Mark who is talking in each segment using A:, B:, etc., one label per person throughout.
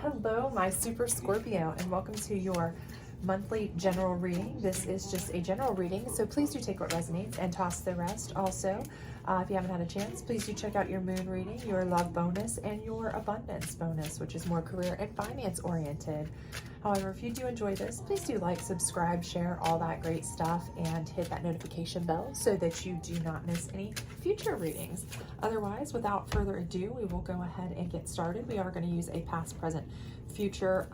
A: Hello, my super Scorpio, and welcome to your monthly general reading. This is just a general reading, so please do take what resonates and toss the rest. Also, if you haven't had a chance, please do check out your moon reading, your love bonus, and your abundance bonus, which is more career and finance oriented. However, if you do enjoy this, please do like, subscribe, share, all that great stuff, and hit that notification bell so that you do not miss any future readings. Otherwise, without further ado, we will go ahead and get started. We are going to use a past, present, future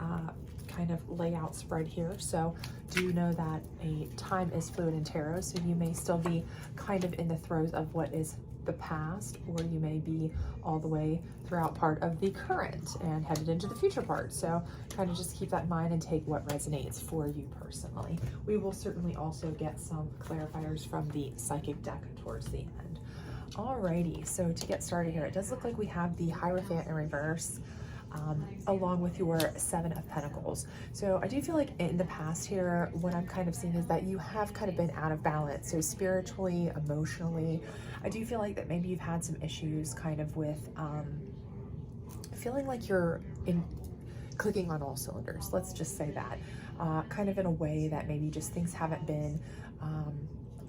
A: kind of layout spread here. So do know that a time is fluid in tarot, so you may still be kind of in the throes of what is the past, or you may be all the way throughout part of the current and headed into the future part. So kind of just keep that in mind and take what resonates for you personally. We will certainly also get some clarifiers from the psychic deck towards the end. Alrighty, so to get started here, it does look like we have the Hierophant in reverse, along with your Seven of Pentacles. So I do feel like in the past here, what I'm kind of seeing is that you have kind of been out of balance. So spiritually, emotionally, I do feel like that maybe you've had some issues kind of with feeling like you're clicking on all cylinders. Let's just say that. Kind of in a way that maybe just things haven't been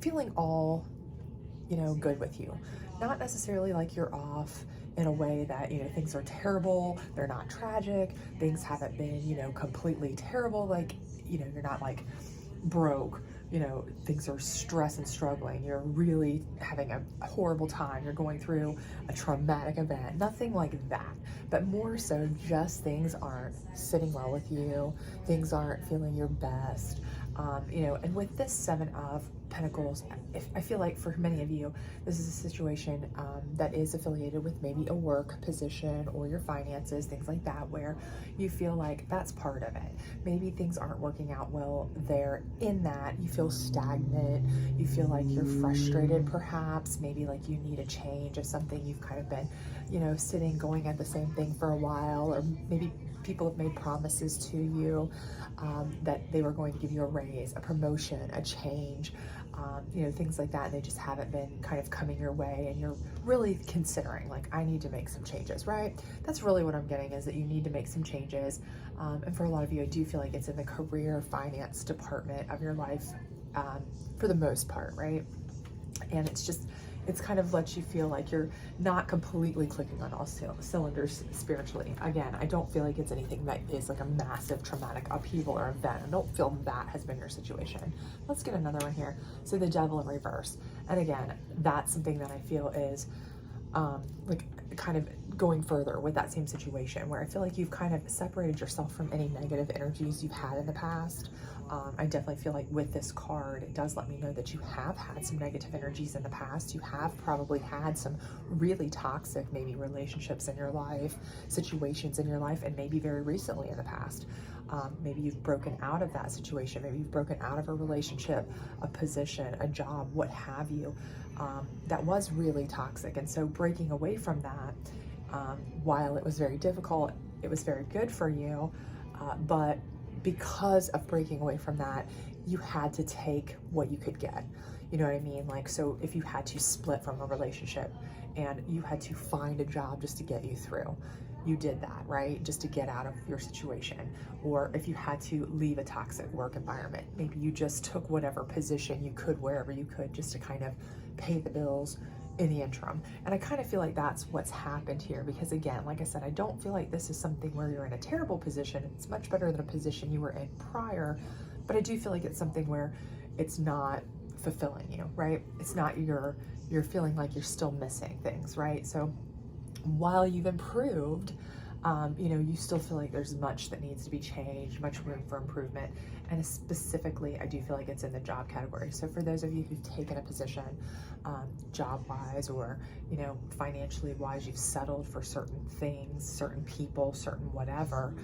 A: feeling all, good with you. Not necessarily like you're off in a way that, things are terrible, they're not tragic, things haven't been, completely terrible, like, you're not like broke, things are stress and struggling, you're really having a horrible time, you're going through a traumatic event, nothing like that, but more so just things aren't sitting well with you, things aren't feeling your best, and with this Seven of Pentacles, I feel like for many of you, this is a situation that is affiliated with maybe a work position or your finances, things like that, where you feel like that's part of it. Maybe things aren't working out well there in that. You feel stagnant, you feel like you're frustrated perhaps, maybe like you need a change of something you've kind of been, sitting, going at the same thing for a while, or maybe people have made promises to you that they were going to give you a raise, a promotion, a change, things like that, and they just haven't been kind of coming your way, and you're really considering, like, I need to make some changes, right? That's really what I'm getting, is that you need to make some changes. And for a lot of you, I do feel like it's in the career finance department of your life for the most part, right? And it's kind of lets you feel like you're not completely clicking on all cylinders spiritually. Again, I don't feel like it's anything that is like a massive traumatic upheaval or event. I don't feel that has been your situation. Let's get another one here. So the Devil in reverse. And again, that's something that I feel is like kind of going further with that same situation, where I feel like you've kind of separated yourself from any negative energies you've had in the past. I definitely feel like with this card, it does let me know that you have had some negative energies in the past. You have probably had some really toxic, maybe relationships in your life, situations in your life, and maybe very recently in the past. Maybe you've broken out of that situation. Maybe you've broken out of a relationship, a position, a job, what have you, that was really toxic. And so breaking away from that, while it was very difficult, it was very good for you, but because of breaking away from that, you had to take what you could get. You know what I mean? Like, so if you had to split from a relationship and you had to find a job just to get you through, you did that, right? Just to get out of your situation. Or if you had to leave a toxic work environment, maybe you just took whatever position you could, wherever you could, just to kind of pay the bills in the interim. And I kind of feel like that's what's happened here, because again, like I said, I don't feel like this is something where you're in a terrible position. It's much better than a position you were in prior, but I do feel like it's something where it's not fulfilling you, right? It's not you're feeling like you're still missing things, right? So while you've improved, you still feel like there's much that needs to be changed, much room for improvement. And specifically, I do feel like it's in the job category. So for those of you who've taken a position, job-wise or, financially wise, you've settled for certain things, certain people, certain whatever,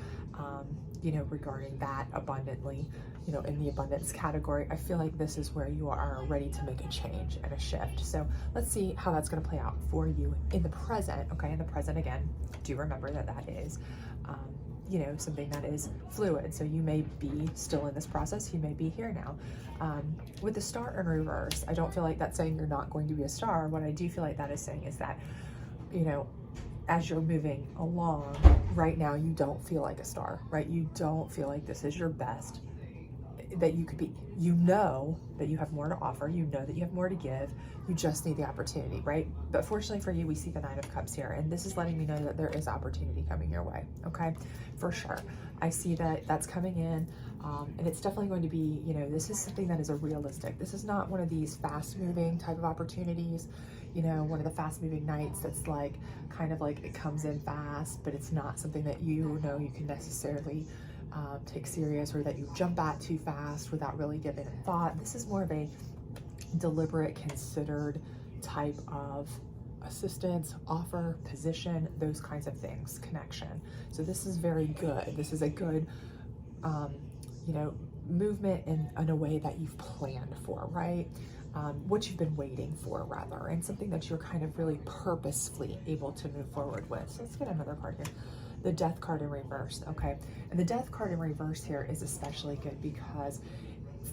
A: regarding that abundantly, in the abundance category, I feel like this is where you are ready to make a change and a shift. So let's see how that's going to play out for you in the present. Okay, in the present, again, do remember that that is, something that is fluid. So you may be still in this process. You may be here now. With the star in reverse, I don't feel like that's saying you're not going to be a star. What I do feel like that is saying is that, as you're moving along right now, you don't feel like a star, right? You don't feel like this is your best that you could be. You know that you have more to offer. You know that you have more to give. You just need the opportunity, right? But fortunately for you, we see the Nine of Cups here, and this is letting me know that there is opportunity coming your way, okay? For sure. I see that that's coming in, and it's definitely going to be, you know, this is something that is a realistic. This is not one of these fast-moving type of opportunities, you know, one of the fast-moving nights that's like, kind of like it comes in fast, but it's not something that you know you can necessarily take serious, or that you jump at too fast without really giving it thought. This is more of a deliberate, considered type of assistance, offer, position, those kinds of things, connection. So this is very good. This is a good, you know, movement in a way that you've planned for, right? What you've been waiting for, rather, and something that you're kind of really purposefully able to move forward with. So let's get another card here. The Death card in reverse, okay? And the Death card in reverse here is especially good because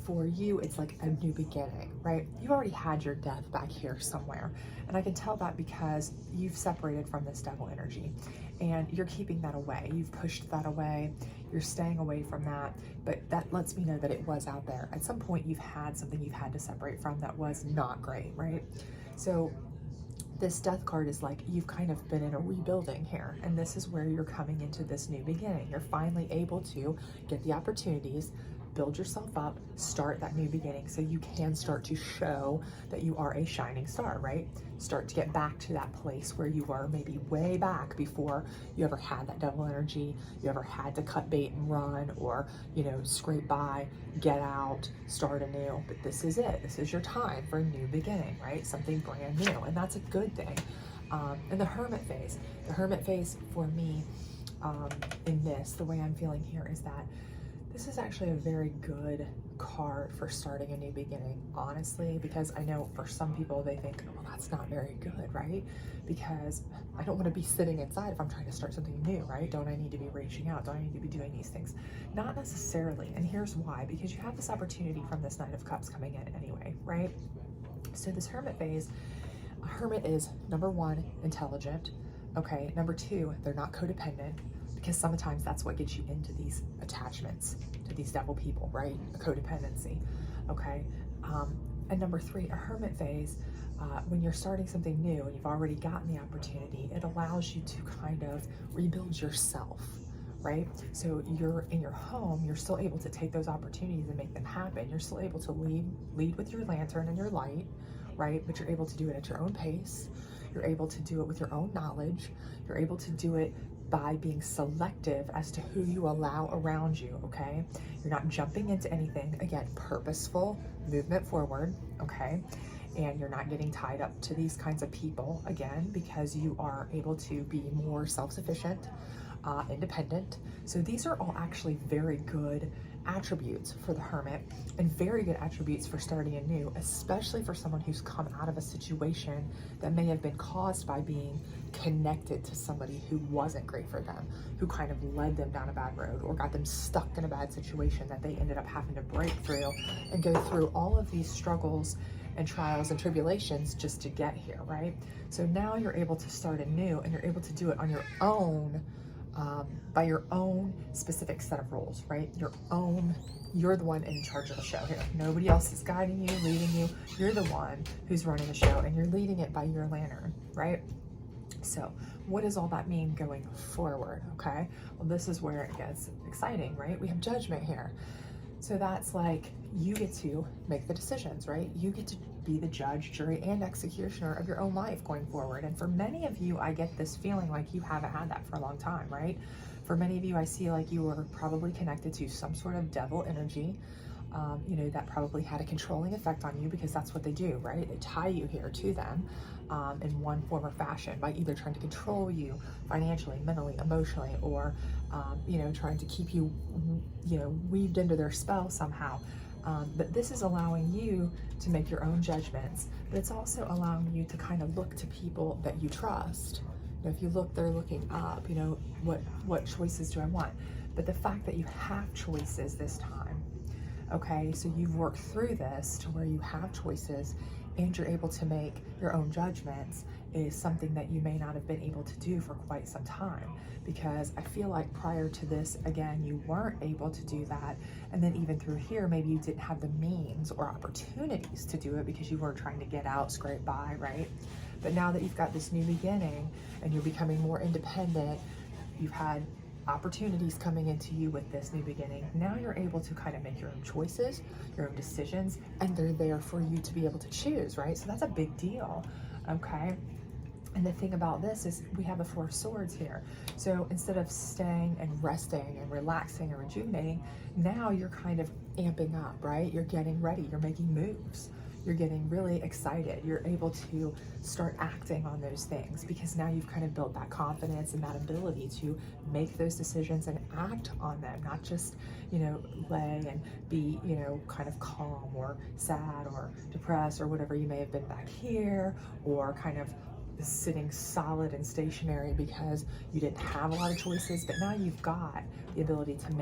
A: for you, it's like a new beginning, right? You already had your death back here somewhere. And I can tell that because you've separated from this devil energy and you're keeping that away. You've pushed that away. You're staying away from that. But that lets me know that it was out there. At some point, you've had something you've had to separate from that was not great, right? So this Death card is like you've kind of been in a rebuilding here, and this is where you're coming into this new beginning. You're finally able to get the opportunities, build yourself up, start that new beginning, so you can start to show that you are a shining star, right? Start to get back to that place where you were maybe way back before you ever had that devil energy, you ever had to cut bait and run, or, you know, scrape by, get out, start anew. But this is it. This is your time for a new beginning, right? Something brand new, and that's a good thing. And the Hermit phase for me in this, the way I'm feeling here is that this is actually a very good card for starting a new beginning, honestly, because I know for some people they think, well, that's not very good, right? Because I don't want to be sitting inside if I'm trying to start something new, right? Don't I need to be reaching out? Don't I need to be doing these things? Not necessarily, and here's why. Because you have this opportunity from this Nine of Cups coming in anyway, right? So this Hermit phase, a hermit is, number one, intelligent, okay? Number two, they're not codependent, because sometimes that's what gets you into these attachments to these devil people, right? A codependency, okay? And number three, a hermit phase, when you're starting something new and you've already gotten the opportunity, it allows you to kind of rebuild yourself, right? So you're in your home, you're still able to take those opportunities and make them happen. You're still able to lead with your lantern and your light, right? But you're able to do it at your own pace. You're able to do it with your own knowledge. You're able to do it by being selective as to who you allow around you, okay? You're not jumping into anything. Again, purposeful movement forward, okay? And you're not getting tied up to these kinds of people, again, because you are able to be more self-sufficient, independent. So these are all actually very good attributes for the Hermit, and very good attributes for starting anew, especially for someone who's come out of a situation that may have been caused by being connected to somebody who wasn't great for them, who kind of led them down a bad road or got them stuck in a bad situation that they ended up having to break through and go through all of these struggles and trials and tribulations just to get here, right? So now you're able to start anew, and you're able to do it on your own, by your own specific set of rules, right? You're the one in charge of the show here. Nobody else is guiding you, leading you. You're the one who's running the show, and you're leading it by your lantern, right? So what does all that mean going forward, okay? Well, this is where it gets exciting, right? We have Judgment here. So that's like, you get to make the decisions, right? You get to be the judge, jury, and executioner of your own life going forward. And for many of you, I get this feeling like you haven't had that for a long time, right? For many of you, I see like you were probably connected to some sort of devil energy, you know, that probably had a controlling effect on you, because that's what they do, right? They tie you here to them in one form or fashion by either trying to control you financially, mentally, emotionally, or, you know, trying to keep you, you know, weaved into their spell somehow. But this is allowing you to make your own judgments, but it's also allowing you to kind of look to people that you trust. You know, if you look, they're looking up, you know, what choices do I want? But the fact that you have choices this time, okay, so you've worked through this to where you have choices and you're able to make your own judgments, is something that you may not have been able to do for quite some time, because I feel like prior to this, again, you weren't able to do that. And then even through here, maybe you didn't have the means or opportunities to do it because you were trying to get out, scrape by, right? But now that you've got this new beginning and you're becoming more independent, you've had opportunities coming into you with this new beginning. Now you're able to kind of make your own choices, your own decisions, and they're there for you to be able to choose, right? So that's a big deal, okay? And the thing about this is we have the Four of Swords here. So instead of staying and resting and relaxing and rejuvenating, now you're kind of amping up, right? You're getting ready, you're making moves. You're getting really excited. You're able to start acting on those things because now you've kind of built that confidence and that ability to make those decisions and act on them, not just, you know, lay and be, you know, kind of calm or sad or depressed or whatever you may have been back here, or kind of sitting solid and stationary because you didn't have a lot of choices, but now you've got the ability to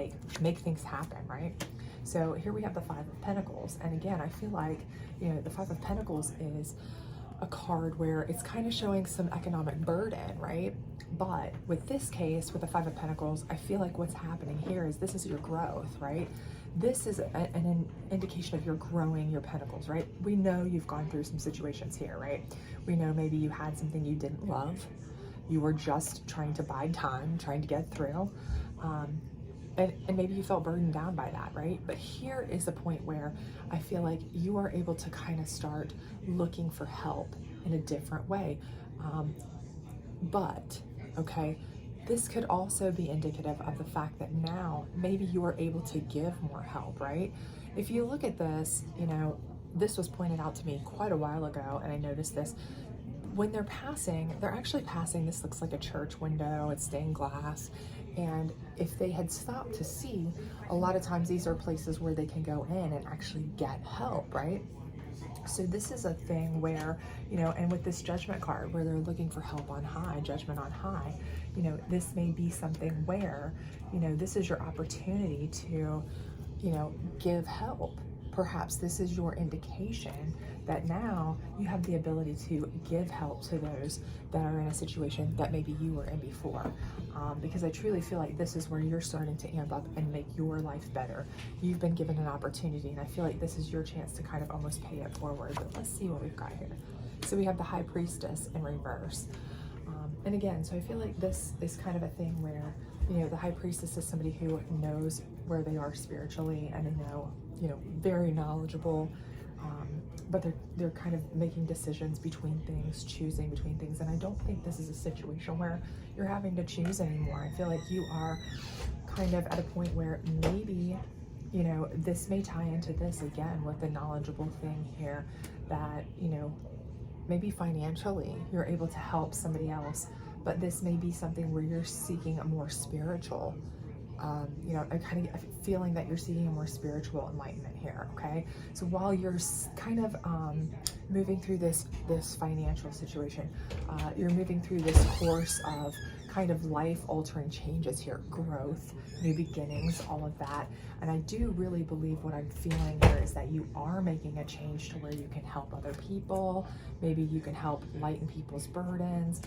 A: make things happen, right? So here we have the Five of Pentacles. And again, I feel like, you know, the Five of Pentacles is a card where it's kind of showing some economic burden, right? But with this case, with the Five of Pentacles, I feel like what's happening here is this is your growth, right? This is an indication of your growing your pentacles, right? We know you've gone through some situations here, right? We know maybe you had something you didn't love. You were just trying to bide time, trying to get through. And maybe you felt burdened down by that, right? But here is a point where I feel like you are able to kind of start looking for help in a different way. But, okay, this could also be indicative of the fact that now maybe you are able to give more help, right? If you look at this, you know, this was pointed out to me quite a while ago, and I noticed this. When they're actually passing, this looks like a church window, it's stained glass. And if they had stopped to see, a lot of times these are places where they can go in and actually get help, right? So this is a thing where, you know, and with this Judgment card where they're looking for help on high, judgment on high, you know, this may be something where, you know, this is your opportunity to, you know, give help. Perhaps this is your indication that now you have the ability to give help to those that are in a situation that maybe you were in before. Because I truly feel like this is where you're starting to amp up and make your life better. You've been given an opportunity, and I feel like this is your chance to kind of almost pay it forward. But let's see what we've got here. So we have the High Priestess in reverse. And again, so I feel like this is kind of a thing where, you know, the High Priestess is somebody who knows where they are spiritually, and they know, you know, very knowledgeable, but they're kind of making decisions between things, choosing between things. And I don't think this is a situation where you're having to choose anymore. I feel like you are kind of at a point where maybe, you know, this may tie into this again with the knowledgeable thing here, that, you know, maybe financially you're able to help somebody else, but this may be something where you're seeking a more spiritual, you know, a kind of feeling that you're seeking a more spiritual enlightenment here, okay? So while you're kind of moving through this financial situation, you're moving through this course of kind of life-altering changes here, growth, new beginnings, all of that. And I do really believe what I'm feeling here is that you are making a change to where you can help other people. Maybe you can help lighten people's burdens.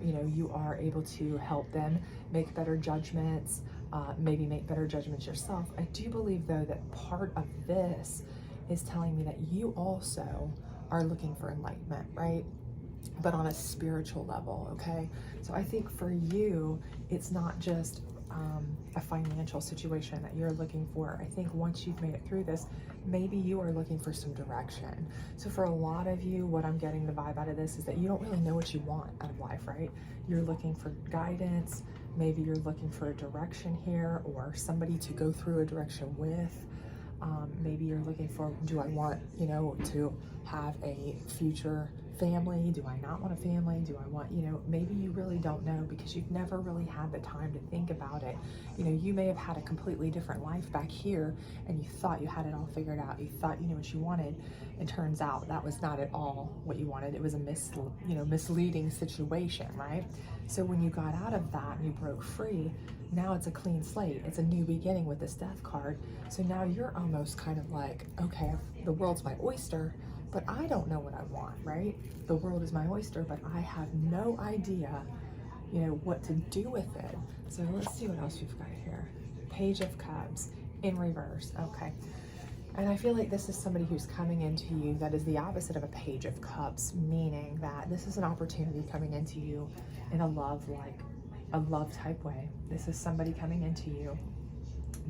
A: You know, you are able to help them make better judgments, maybe make better judgments yourself. I do believe, though, that part of this is telling me that you also are looking for enlightenment, right? But on a spiritual level, okay? So I think for you, it's not just a financial situation that you're looking for. I think once you've made it through this, maybe you are looking for some direction. So for a lot of you, what I'm getting the vibe out of this is that you don't really know what you want out of life, right? You're looking for guidance. Maybe you're looking for a direction here, or somebody to go through a direction with. Maybe you're looking for, do I want, you know, to have a future family? Do I not want a family? Do I want, you know, maybe you really don't know because you've never really had the time to think about it. You know, you may have had a completely different life back here and you thought you had it all figured out. You thought you knew what you wanted. It turns out that was not at all what you wanted. It was a misleading situation, right? So when you got out of that and you broke free, now it's a clean slate. It's a new beginning with this Death card. So now you're almost kind of like, okay, the world's my oyster. but I don't know what I want, right? The world is my oyster, but I have no idea, you know, what to do with it. So let's see what else we've got here. Page of Cups in reverse. Okay. And I feel like this is somebody who's coming into you that is the opposite of a Page of Cups, meaning that this is an opportunity coming into you in a love type way. This is somebody coming into you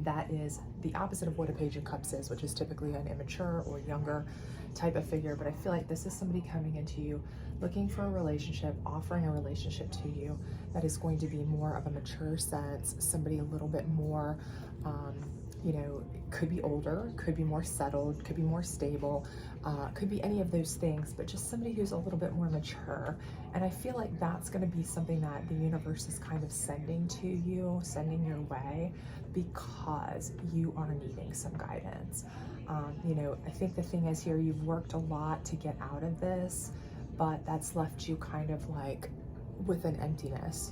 A: that is the opposite of what a Page of Cups is, which is typically an immature or younger type of figure. But I feel like this is somebody coming into you looking for a relationship, offering a relationship to you that is going to be more of a mature sense, somebody a little bit more, you know, could be older, could be more settled, could be more stable, could be any of those things, but just somebody who's a little bit more mature. And I feel like that's going to be something that the universe is kind of sending to you, sending your way, because you are needing some guidance. You know, I think the thing is here, you've worked a lot to get out of this, but that's left you kind of like with an emptiness.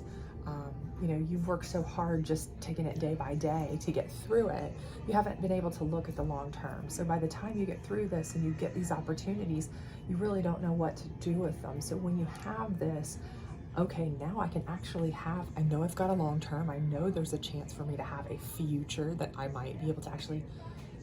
A: You know, you've worked so hard just taking it day by day to get through it. You haven't been able to look at the long term. So by the time you get through this and you get these opportunities, you really don't know what to do with them. So when you have this, okay, now I can actually have, I know I've got a long term. I know there's a chance for me to have a future, that I might be able to actually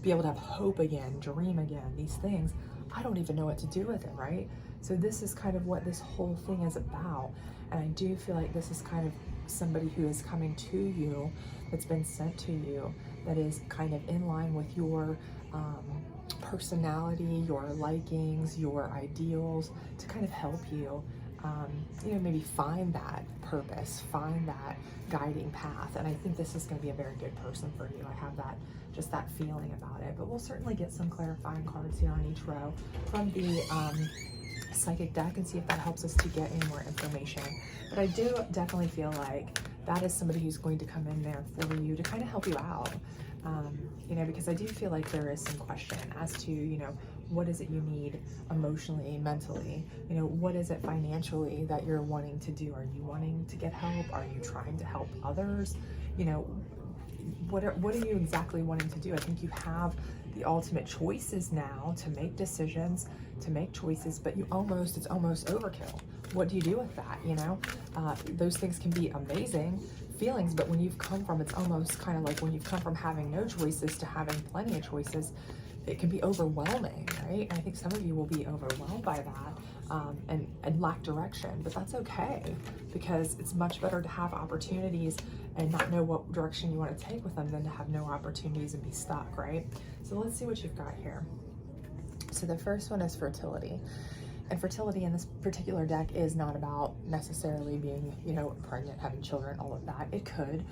A: be able to have hope again, dream again, these things. I don't even know what to do with it, right? So this is kind of what this whole thing is about. And I do feel like this is kind of somebody who is coming to you, that's been sent to you, that is kind of in line with your personality, your likings, your ideals, to kind of help you, you know, maybe find that purpose, find that guiding path. And I think this is going to be a very good person for you. I have that, just that feeling about it. But we'll certainly get some clarifying cards here on each row from the psychic deck and see if that helps us to get any more information. But I do definitely feel like that is somebody who's going to come in there for you to kind of help you out. You know, because I do feel like there is some question as to, you know, what is it you need emotionally, mentally? You know, what is it financially that you're wanting to do? Are you wanting to get help? Are you trying to help others? You know, what are you exactly wanting to do? I think you have the ultimate choices now to make decisions, to make choices, but it's almost overkill. What do you do with that? You know, those things can be amazing feelings, but when you've come from, it's almost kind of like when you've come from having no choices to having plenty of choices, it can be overwhelming, right? I think some of you will be overwhelmed by that and lack direction, but that's okay, because it's much better to have opportunities and not know what direction you want to take with them than to have no opportunities and be stuck, right? So let's see what you've got here. So the first one is fertility. And fertility in this particular deck is not about necessarily being, you know, pregnant, having children, all of that. It could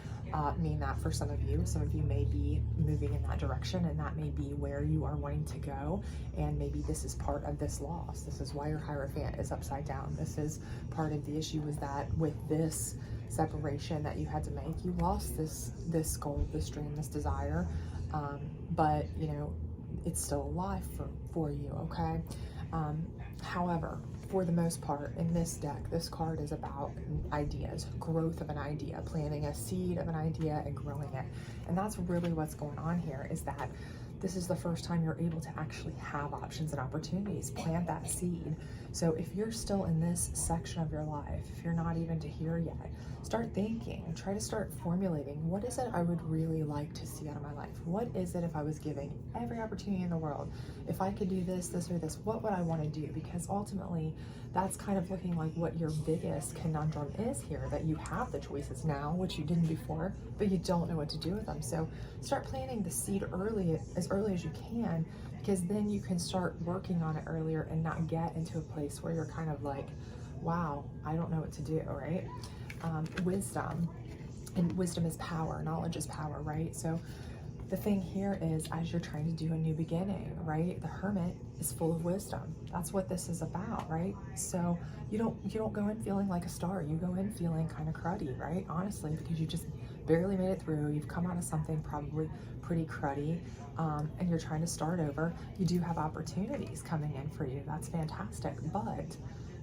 A: mean that for some of you. Some of you may be moving in that direction, and that may be where you are wanting to go. And maybe this is part of this loss. This is why your Hierophant is upside down. This is part of the issue, is that with this separation that you had to make, you lost this goal, this dream, this desire. But, you know, it's still alive for you, okay? However, for the most part, in this deck, this card is about ideas, growth of an idea, planting a seed of an idea and growing it. And that's really what's going on here, is that this is the first time you're able to actually have options and opportunities, plant that seed. So if you're still in this section of your life, if you're not even to here yet, start thinking, try to start formulating, what is it I would really like to see out of my life? What is it, if I was giving every opportunity in the world, if I could do this, this, or this, what would I want to do? Because ultimately, that's kind of looking like what your biggest conundrum is here, that you have the choices now, which you didn't before, but you don't know what to do with them. So start planting the seed as early as you can, because then you can start working on it earlier and not get into a place where you're kind of like, wow, I don't know what to do, right? Wisdom, and wisdom is power, knowledge is power, right? So the thing here is, as you're trying to do a new beginning, right? The Hermit is full of wisdom. That's what this is about, right? So you don't go in feeling like a star. You go in feeling kind of cruddy, right? Honestly, because you just barely made it through. You've come out of something probably pretty cruddy, and you're trying to start over. You do have opportunities coming in for you. That's fantastic, but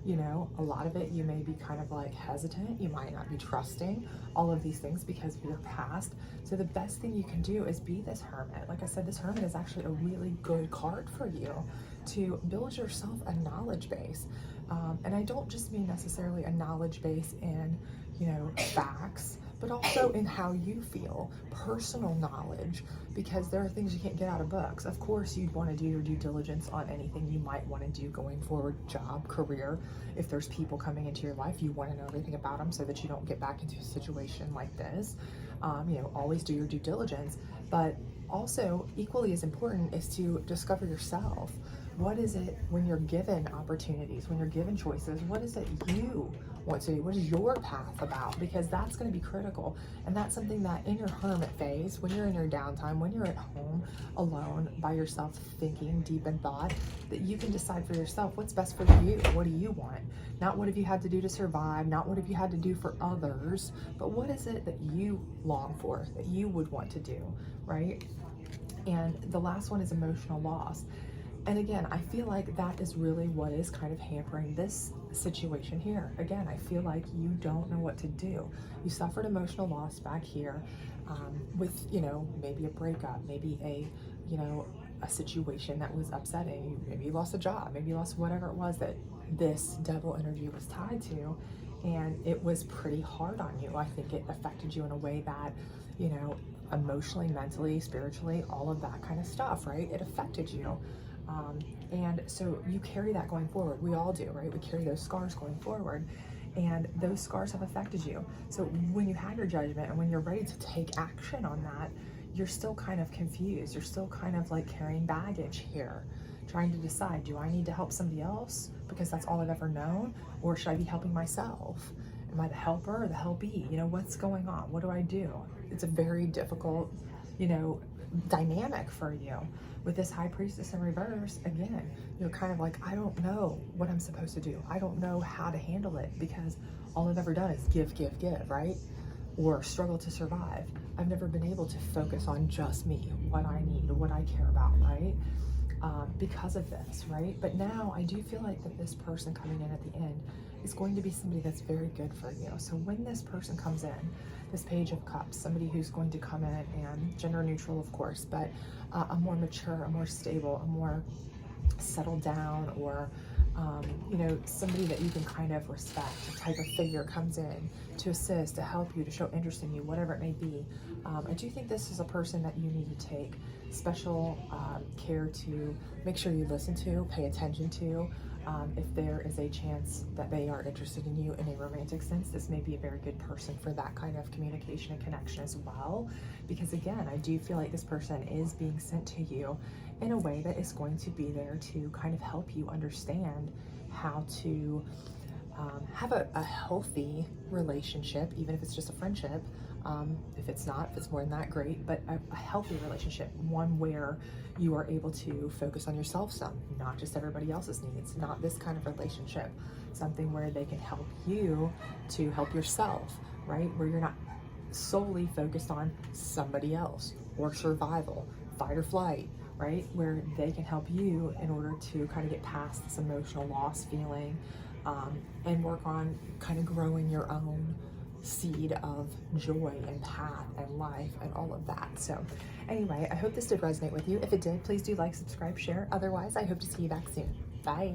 A: You know, a lot of it, you may be kind of like hesitant. You might not be trusting all of these things because of your past. So the best thing you can do is be this hermit. Like I said, this hermit is actually a really good card for you to build yourself a knowledge base. And I don't just mean necessarily a knowledge base in, you know, facts, but also in how you feel, personal knowledge, because there are things you can't get out of books. Of course, you'd want to do your due diligence on anything you might want to do going forward, job, career. If there's people coming into your life, you want to know everything about them so that you don't get back into a situation like this. You know, always do your due diligence, but also equally as important is to discover yourself. What is it when you're given opportunities, when you're given choices, what is it you want to do? What is your path about? Because that's going to be critical. And that's something that in your hermit phase, when you're in your downtime, when you're at home alone by yourself thinking deep in thought, that you can decide for yourself what's best for you. What do you want? Not what have you had to do to survive, not what have you had to do for others, but what is it that you long for, that you would want to do, right? And the last one is emotional loss. And again, I feel like that is really what is kind of hampering this situation here. Again, I feel like you don't know what to do. You suffered emotional loss back here with, you know, maybe a breakup, maybe a, you know, a situation that was upsetting. Maybe you lost a job, maybe you lost whatever it was that this devil energy was tied to. And it was pretty hard on you. I think it affected you in a way that, you know, emotionally, mentally, spiritually, all of that kind of stuff, right? It affected you. And so you carry that going forward. We all do, right? We carry those scars going forward, and those scars have affected you. So when you have your judgment and when you're ready to take action on that, you're still kind of confused. You're still kind of like carrying baggage here, trying to decide, do I need to help somebody else because that's all I've ever known? Or should I be helping myself? Am I the helper or the helpee? You know, what's going on? What do I do? It's a very difficult, you know, dynamic for you. With this High Priestess in reverse, again, you're kind of like, I don't know what I'm supposed to do. I don't know how to handle it because all I've ever done is give, right? Or struggle to survive. I've never been able to focus on just me, what I need, what I care about, right? Because of this, right? But now I do feel like that this person coming in at the end is going to be somebody that's very good for you. So when this person comes in, this Page of Cups, somebody who's going to come in and gender neutral, of course, but a more mature, a more stable, a more settled down, or you know, somebody that you can kind of respect, a type of figure comes in to assist, to help you, to show interest in you, whatever it may be. I do think this is a person that you need to take special care to make sure you listen to, pay attention to. If there is a chance that they are interested in you in a romantic sense, this may be a very good person for that kind of communication and connection as well. Because again, I do feel like this person is being sent to you in a way that is going to be there to kind of help you understand how to have a healthy relationship, even if it's just a friendship. If it's not, if it's more than that, great, but a healthy relationship, one where you are able to focus on yourself some, not just everybody else's needs, not this kind of relationship, something where they can help you to help yourself, right? Where you're not solely focused on somebody else or survival, fight or flight, right? Where they can help you in order to kind of get past this emotional loss feeling and work on kind of growing your own seed of joy and path and life and all of that. So anyway, I hope this did resonate with you. If it did, please do like, subscribe, share. Otherwise, I hope to see you back soon. Bye.